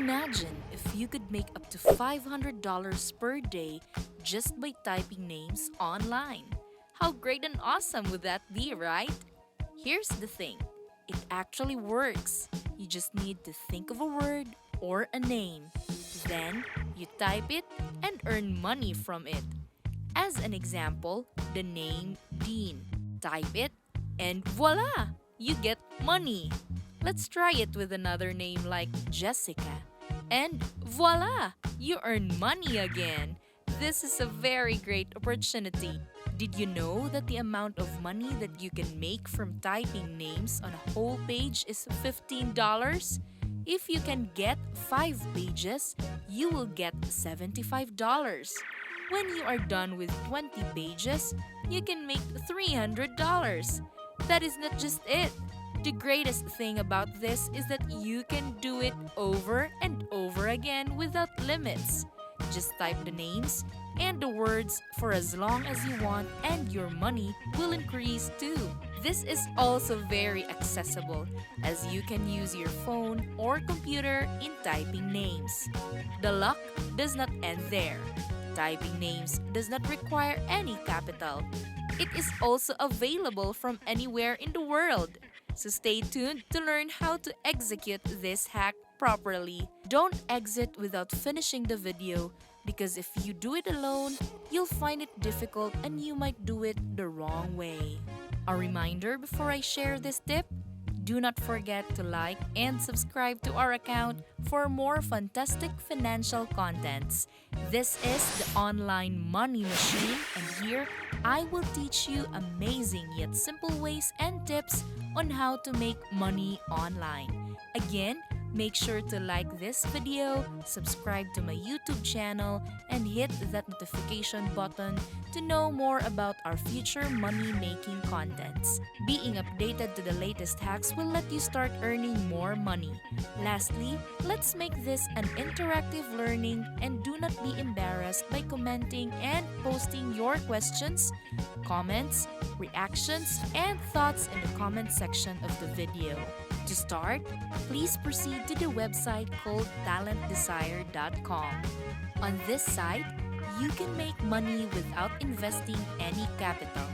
Imagine if you could make up to $500 per day just by typing names online. How great and awesome would that be, right? Here's the thing, it actually works. You just need to think of a word or a name. Then you type it and earn money from it. As an example, the name Dean. Type it and voila! You get money. Let's try it with another name like Jessica. And voila! You earn money again. This is a very great opportunity. Did you know that the amount of money that you can make from typing names on a whole page is $15? If you can get 5 pages, you will get $75. When you are done with 20 pages, you can make $300. That is not just it. The greatest thing about this is that you can do it over and over again without limits. Just type the names and the words for as long as you want and your money will increase too. This is also very accessible as you can use your phone or computer in typing names. The luck does not end there. Typing names does not require any capital. It is also available from anywhere in the world. So stay tuned to learn how to execute this hack properly. Don't exit without finishing the video because if you do it alone, you'll find it difficult and you might do it the wrong way. A reminder before I share this tip, do not forget to like and subscribe to our account for more fantastic financial contents. This is the Online Money Machine, and here I will teach you amazing yet simple ways and tips on how to make money online. Again, make sure to like this video, subscribe to my YouTube channel, and hit that notification button to know more about our future money-making contents. Being updated to the latest hacks will let you start earning more money. Lastly, let's make this an interactive learning and do not be embarrassed by commenting and posting your questions, comments, reactions, and thoughts in the comment section of the video. To start, please proceed to the website called talentdesire.com. On this site, you can make money without investing any capital.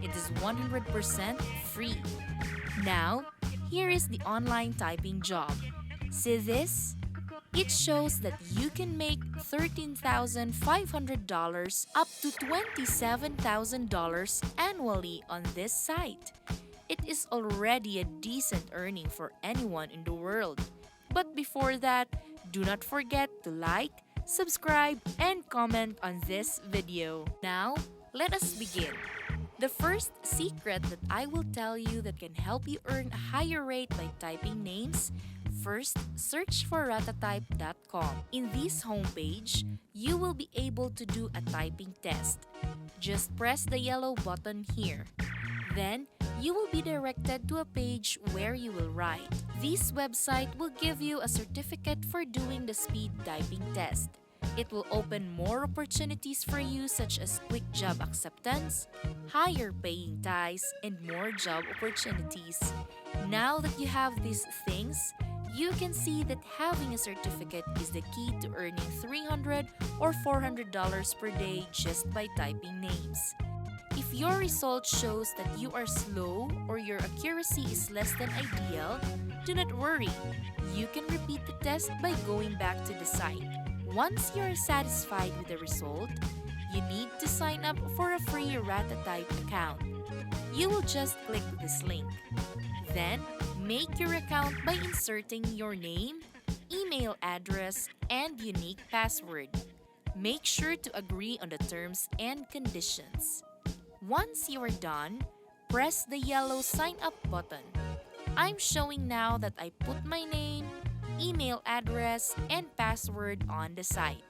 It is 100% free. Now, here is the online typing job. See this? It shows that you can make $13,500 up to $27,000 annually on this site. It is already a decent earning for anyone in the world. But before that, do not forget to like, subscribe, and comment on this video. Now, let us begin. The first secret that I will tell you that can help you earn a higher rate by typing names. First, search for ratatype.com. In this homepage, you will be able to do a typing test. Just press the yellow button here. Then, you will be directed to a page where you will write. This website will give you a certificate for doing the speed typing test. It will open more opportunities for you such as quick job acceptance, higher paying ties, and more job opportunities. Now that you have these things, you can see that having a certificate is the key to earning $300 or $400 per day just by typing names. If your result shows that you are slow or your accuracy is less than ideal, do not worry. You can repeat the test by going back to the site. Once you are satisfied with the result, you need to sign up for a free Ratatype account. You will just click this link. Then, make your account by inserting your name, email address, and unique password. Make sure to agree on the terms and conditions. Once you are done, press the yellow sign up button. I'm showing now that I put my name, email address, and password on the site.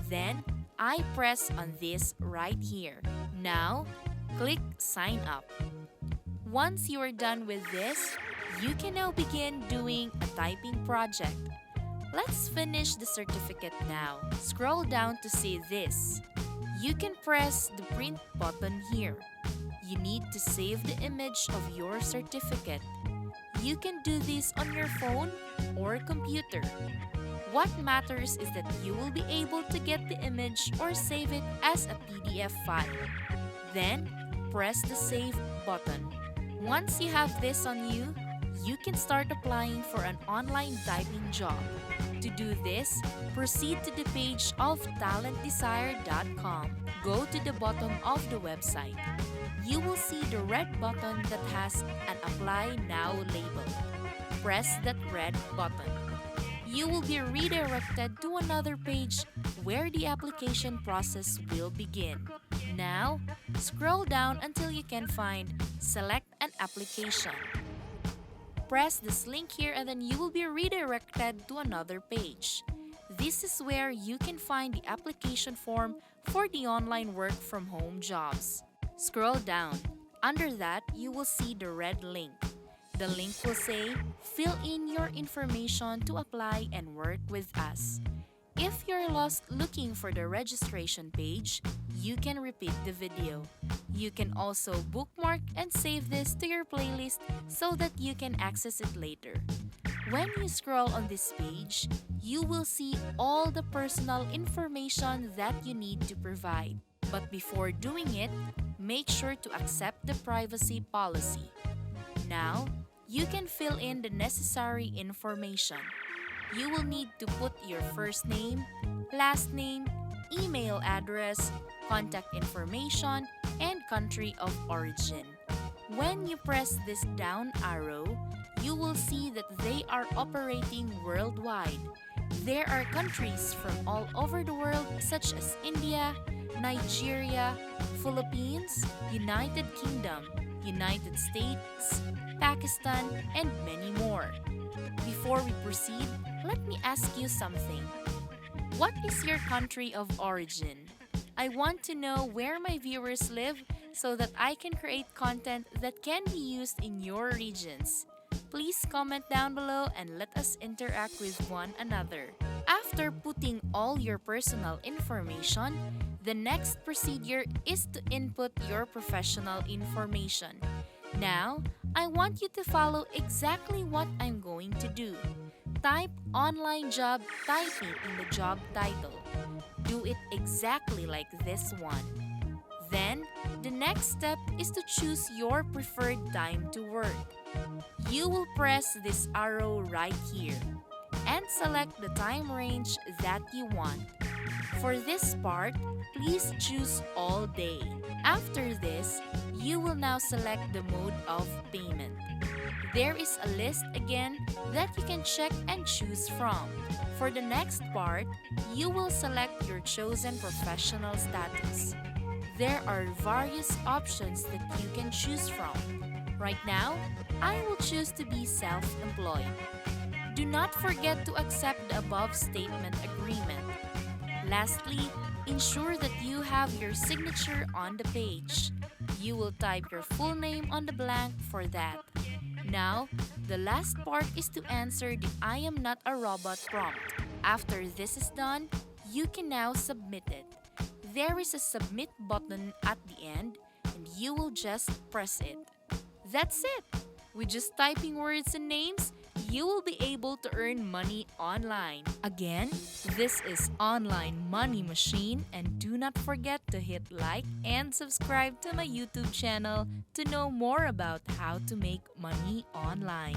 Then, I press on this right here. Now, click sign up. Once you are done with this, you can now begin doing a typing project. Let's finish the certificate now. Scroll down to see this. You can press the print button here. You need to save the image of your certificate. You can do this on your phone or computer. What matters is that you will be able to get the image or save it as a PDF file. Then, press the Save button. Once you have this on you, you can start applying for an online typing job. To do this, proceed to the page of talentdesire.com. Go to the bottom of the website. You will see the red button that has an Apply Now label. Press that red button. You will be redirected to another page where the application process will begin. Now, scroll down until you can find Select an Application. Press this link here and then you will be redirected to another page. This is where you can find the application form for the online work from home jobs. Scroll down. Under that, you will see the red link. The link will say, fill in your information to apply and work with us. If you're lost looking for the registration page, you can repeat the video. You can also bookmark and save this to your playlist so that you can access it later. When you scroll on this page, you will see all the personal information that you need to provide. But before doing it, make sure to accept the privacy policy. Now, you can fill in the necessary information. You will need to put your first name, last name, email address, contact information, and country of origin. When you press this down arrow, you will see that they are operating worldwide. There are countries from all over the world such as India, Nigeria, Philippines, United Kingdom, United States, Pakistan, and many more. Before we proceed, let me ask you something. What is your country of origin? I want to know where my viewers live so that I can create content that can be used in your regions. Please comment down below and let us interact with one another. After putting all your personal information, the next procedure is to input your professional information. Now, I want you to follow exactly what I'm going to do. Type online job typing in the job title. Do it exactly like this one. Then, the next step is to choose your preferred time to work. You will press this arrow right here and select the time range that you want. For this part, please choose all day. After this, you will now select the mode of payment. There is a list again that you can check and choose from. For the next part, you will select your chosen professional status. There are various options that you can choose from. Right now, I will choose to be self-employed. Do not forget to accept the above statement agreement. Lastly, ensure that you have your signature on the page. You will type your full name on the blank for that. Now, the last part is to answer the I am not a robot prompt. After this is done, you can now submit it. There is a submit button at the end and you will just press it. That's it! With just typing words and names, you will be able to earn money online. Again, this is Online Money Machine, and do not forget to hit like and subscribe to my YouTube channel to know more about how to make money online.